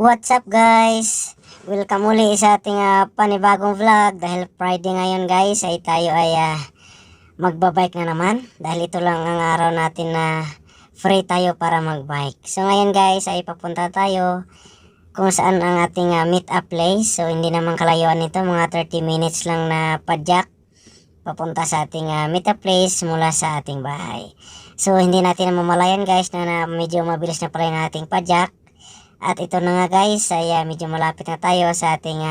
What's up guys? Welcome uli sa ating panibagong vlog. Dahil Friday ngayon guys ay tayo ay magbabike na naman. Dahil ito lang ang araw natin na free tayo para magbike. So ngayon guys ay papunta tayo kung saan ang ating meet up place. So hindi naman kalayuan nito, mga 30 minutes lang na padyak papunta sa ating meet up place mula sa ating bahay. So hindi natin mamalayan guys na medyo mabilis na pala yung ating padyak. At ito na nga guys, ay medyo malapit na tayo sa ating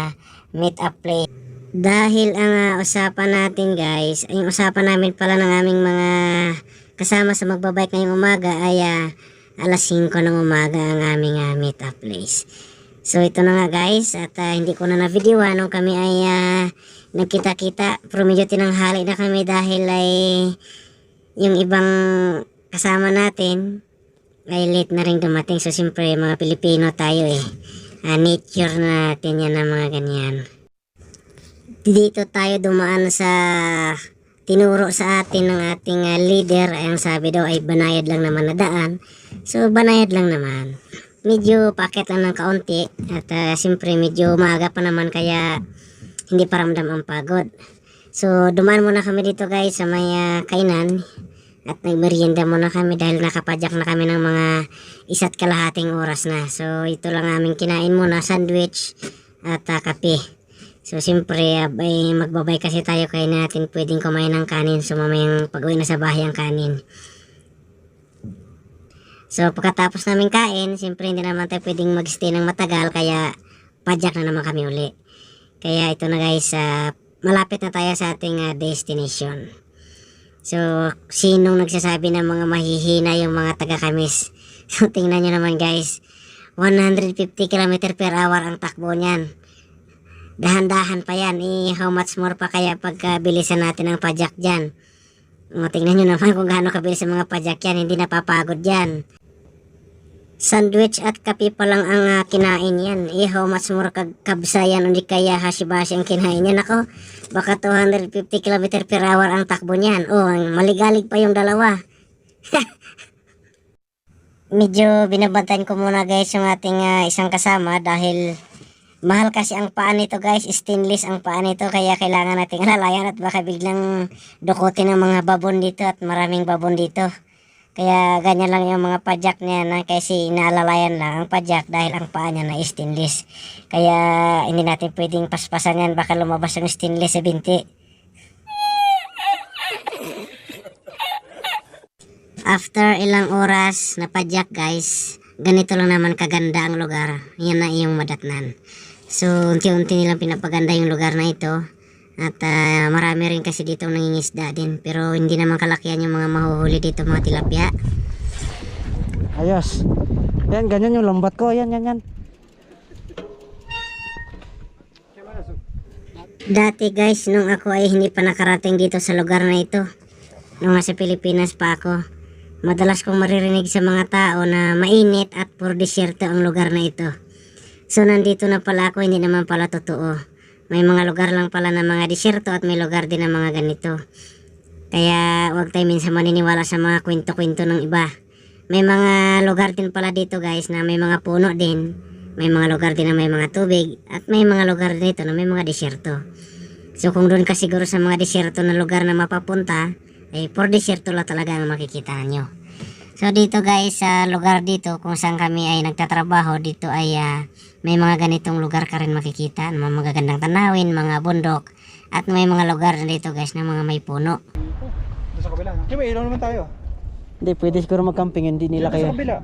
meet up place. Dahil ang usapan natin guys, yung usapan namin pala ng aming mga kasama sa magbabike ngayong umaga ay alas 5 ng umaga ang aming meet up place. So ito na nga guys, at hindi ko na videoan nung kami ay nagkita-kita. Pero medyo tinanghali na kami dahil ay yung ibang kasama natin ay late na rin dumating. So siyempre mga Pilipino tayo nature natin yan na mga ganyan. Dito tayo dumaan sa tinuro sa atin ng ating leader. Ay ang sabi daw ay banayad lang naman na daan. So banayad lang naman. Medyo pakit lang ng kaunti. At siyempre medyo maaga pa naman kaya hindi pa ramdam ang pagod. So dumaan muna kami dito guys sa may kainan. At nagmerienda muna kami dahil nakapadyak na kami ng mga 1.5 oras na. So ito lang aming kinain muna, sandwich at kape. So siyempre magbabay kasi tayo kaya natin pwedeng kumain ng kanin. So mamayang pag-uwi na sa bahay ang kanin. So pagkatapos namin kain, siyempre hindi naman tayo pwedeng magstay ng matagal kaya padyak na naman kami uli. Kaya ito na guys, malapit na tayo sa ating destination. So, sinong nagsasabi ng mga mahihina yung mga taga-Kamis? So, tingnan nyo naman guys. 150 km per hour ang takbo niyan. Dahan-dahan pa yan. How much more pa kaya pagkabilisan natin ang padyak dyan? Tingnan nyo naman kung gaano kabilis ang mga padyak yan. Hindi napapagod dyan. Sandwich at kape pa lang ang kinain yan. How much more kabsa yan. Hindi kaya hasibashi ang kinain yan. Ako, baka 250 km per hour ang takbo niyan. Maligalig pa yung dalawa. Medyo binabantayan ko muna guys yung ating isang kasama dahil mahal kasi ang paa nito guys. Stainless ang paa nito kaya kailangan nating alalayan at baka biglang dukutin ng mga babon dito at maraming babon dito. Kaya ganyan lang yung mga padyak niya na kasi inaalalayan lang ang padyak dahil ang paa niya na stainless. Kaya hindi natin pwedeng paspasan yan, baka lumabas yung stainless sa binti. After ilang oras na padyak guys, ganito lang naman kaganda ang lugar. Yan na yung madatnan. So unti-unti nilang pinapaganda yung lugar na ito. At marami rin kasi dito nangingisda din. Pero hindi naman kalakihan yung mga mahuhuli dito, mga tilapia. Ayos. Yan, ganyan yung lambat ko. Yan. Dati guys, nung ako ay hindi pa nakarating dito sa lugar na ito, nung nasa Pilipinas pa ako, madalas kong maririnig sa mga tao na mainit at puro desierto ang lugar na ito. So nandito na pala ako, hindi naman pala totoo. May mga lugar lang pala ng mga disyerto at may lugar din ng mga ganito. Kaya huwag tayo minsan maniniwala sa mga kwento-kwento ng iba. May mga lugar din pala dito guys na may mga puno din. May mga lugar din na may mga tubig. At may mga lugar dito na may mga disyerto. So kung doon ka siguro sa mga disyerto na lugar na mapapunta, for disyerto lang talaga ang makikita nyo. So dito guys, sa lugar dito kung saan kami ay nagtatrabaho, dito ay may mga ganitong lugar ka rin makikita, mga magagandang tanawin, mga bundok, at may mga lugar dito guys na mga may puno. Sa kabila, no? May ilaw naman tayo. Hindi, pwede siguro mag-camping. Hindi nila kayo. Sa kabila.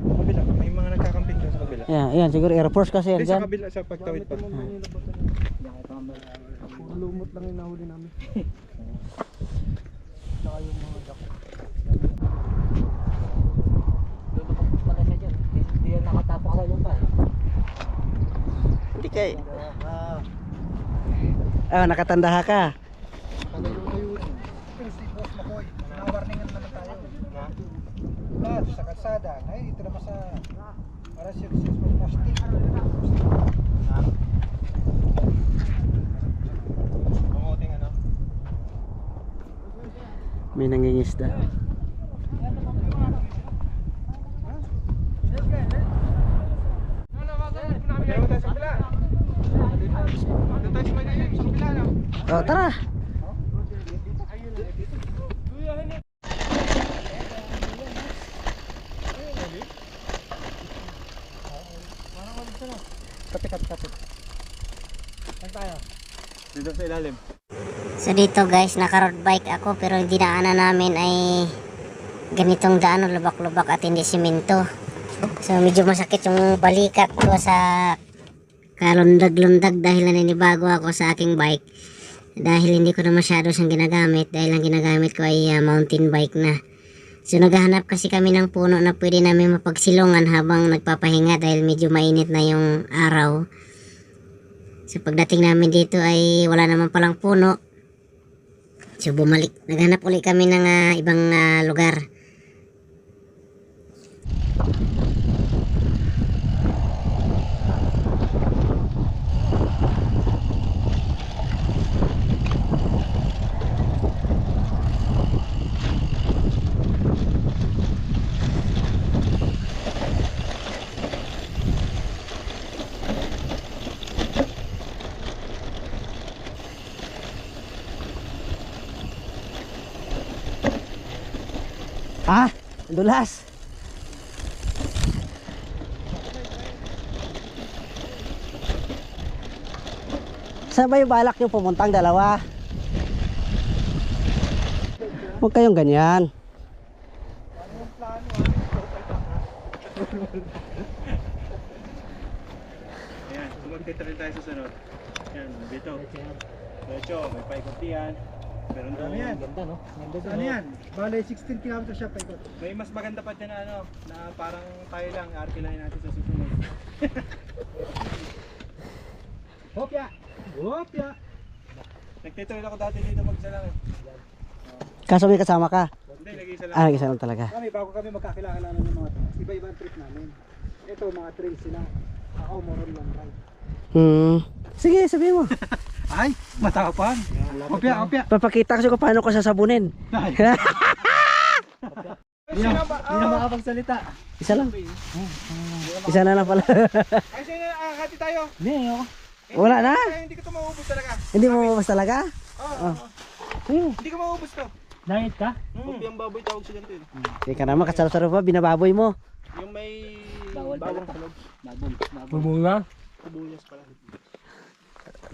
May mga nagka-camping doon sa kabila. Yan, siguro Air Force kasi yan Sa dyan. kabila, sa pagtawid pa. Lumot lang yung nahuli namin. Saka yung mga dak. Hindi yan nakatapok sa lupa. Hindi kayo. Nakatandaha ka. Pagayo-gayo. Pero si Boss Makoy, nawarningan naman tayo. Sa kalsada. Ay, ito naman sa para successful posting. Panguting ano? May nangingisda. Oh, tara. Kapit. Saan tayo? Dito sa ilalim. So dito guys, naka-road bike ako pero yung dinaanan namin ay ganitong daan, lubak-lubak at hindi simento. So medyo masakit yung balikat ko sa kalundag-lundag dahil naninibago ako sa aking bike. Dahil hindi ko na masyado siyang ginagamit dahil ang ginagamit ko ay mountain bike na. So naghahanap kasi kami ng puno na pwede namin mapagsilungan habang nagpapahinga dahil medyo mainit na yung araw. So pagdating namin dito ay wala naman palang puno. So bumalik, naghanap ulit kami ng ibang lugar. Ah, dulas. Saan ba yung balak nyo pumuntang dalawa? Huwag kayong ganyan. Ayan, sumagtita rin tayo sa sunod. Ayan, dito. Diretso, may paikot yan. Meron doon. Ano yan? Ganda, no? Ano yan? Bale, 16 kilometers siya pa ikot. May mas maganda pa dyan na ano, na parang tayo lang, arkilahin natin sa susunod. Hopya! Hopya! Nagtituloy ako dati dito mag-isa lang eh. Kaso may kasama ka. Hindi, nag-isa lang. Ah, isa lang talaga. Kami, bago kami magkakilala ng mga to, iba-ibang trip namin. Ito, mga trails sila. Ako, more on long ride. Sige, sabihin mo. Ay, matapang. Hopya! Papakita ko kung paano ko sasabunin. Hindi na makapagsalita. Isa lang. Isa na lang pala. Ay, sa'yo na, hati tayo. Hindi, ako. Wala na. Kaya hindi ko ito maubos talaga. Hindi mo mabas talaga? Oo. Hindi ko maubos to. Diet ka? Hopyang baboy tawag sila dito. Ika naman, kasarap-sarap pa, binababoy mo. Yung may bawang sa loob. Bubunga? Sibuyas pala.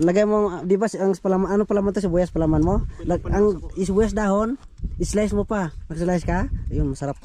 Lagay mo, di ba, ang palaman, ano palaman to, sibuyas palaman mo? Ang sibuyas dahon, slice mo pa. Mag-slice ka, ayun, masarap.